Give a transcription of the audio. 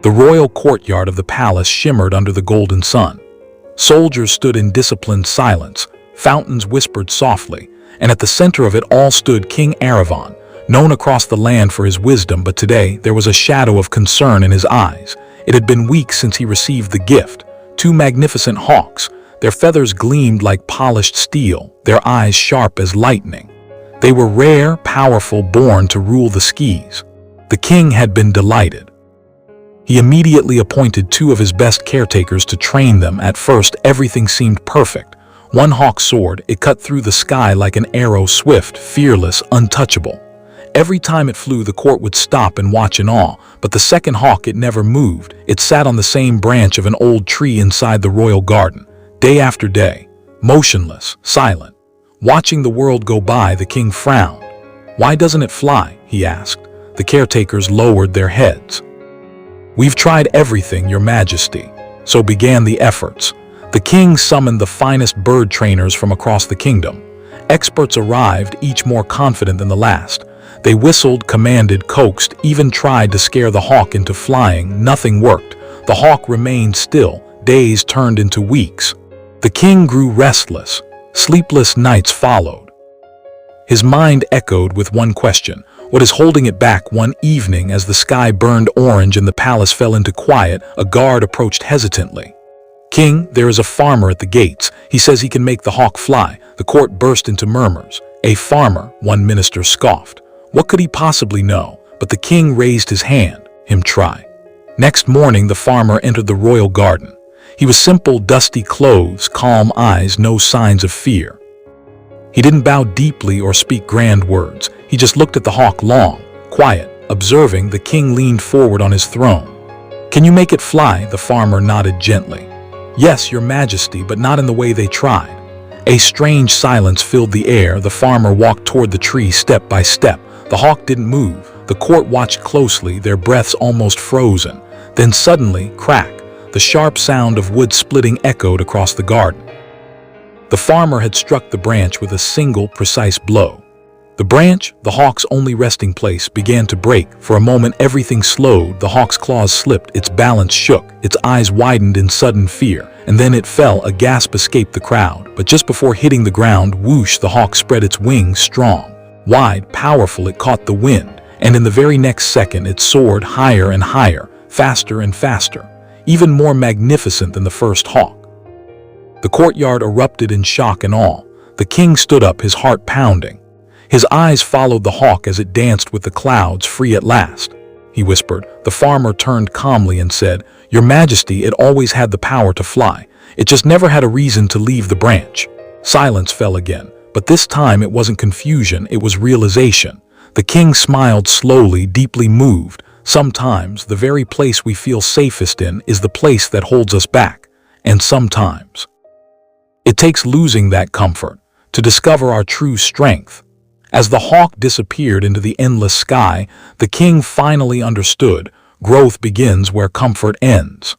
The royal courtyard of the palace shimmered under the golden sun. Soldiers stood in disciplined silence, fountains whispered softly, and at the center of it all stood King Aravan, known across the land for his wisdom, but today there was a shadow of concern in his eyes. It had been weeks since he received the gift, two magnificent hawks. Their feathers gleamed like polished steel, their eyes sharp as lightning. They were rare, powerful, born to rule the skies. The king had been delighted. He immediately appointed two of his best caretakers to train them. At first, everything seemed perfect. One hawk soared, it cut through the sky like an arrow, swift, fearless, untouchable. Every time it flew, the court would stop and watch in awe, but the second hawk, it never moved. It sat on the same branch of an old tree inside the royal garden, day after day, motionless, silent. Watching the world go by, the king frowned. "Why doesn't it fly?" he asked. The caretakers lowered their heads. "We've tried everything, Your Majesty." So began the efforts. The king summoned the finest bird trainers from across the kingdom. Experts arrived, each more confident than the last. They whistled, commanded, coaxed, even tried to scare the hawk into flying. Nothing worked. The hawk remained still. Days turned into weeks. The king grew restless. Sleepless nights followed. His mind echoed with one question: what is holding it back? One evening, as the sky burned orange and the palace fell into quiet, a guard approached hesitantly. "King, there is a farmer at the gates. He says he can make the hawk fly." The court burst into murmurs. "A farmer?" one minister scoffed. What could he possibly know? But the king raised his hand. "Him try." Next morning, the farmer entered the royal garden. He was simple, dusty clothes, calm eyes, no signs of fear. He didn't bow deeply or speak grand words. He just looked at the hawk long, quiet, observing. The king leaned forward on his throne. "Can you make it fly?" The farmer nodded gently. "Yes, Your Majesty, but not in the way they tried." A strange silence filled the air. The farmer walked toward the tree step by step. The hawk didn't move. The court watched closely, their breaths almost frozen. Then suddenly, crack, the sharp sound of wood splitting echoed across the garden. The farmer had struck the branch with a single, precise blow. The branch, the hawk's only resting place, began to break. For a moment, everything slowed. The hawk's claws slipped, its balance shook, its eyes widened in sudden fear. And then it fell. A gasp escaped the crowd. But just before hitting the ground, whoosh, the hawk spread its wings, strong, wide, powerful. It caught the wind, and in the very next second, it soared higher and higher, faster and faster, even more magnificent than the first hawk. The courtyard erupted in shock and awe. The king stood up, his heart pounding. His eyes followed the hawk as it danced with the clouds, free at last. He whispered. The farmer turned calmly and said, "Your Majesty, it always had the power to fly. It just never had a reason to leave the branch." Silence fell again, but this time it wasn't confusion, it was realization. The king smiled slowly, deeply moved. Sometimes the very place we feel safest in is the place that holds us back. And sometimes it takes losing that comfort to discover our true strength. As the hawk disappeared into the endless sky, the king finally understood. Growth begins where comfort ends.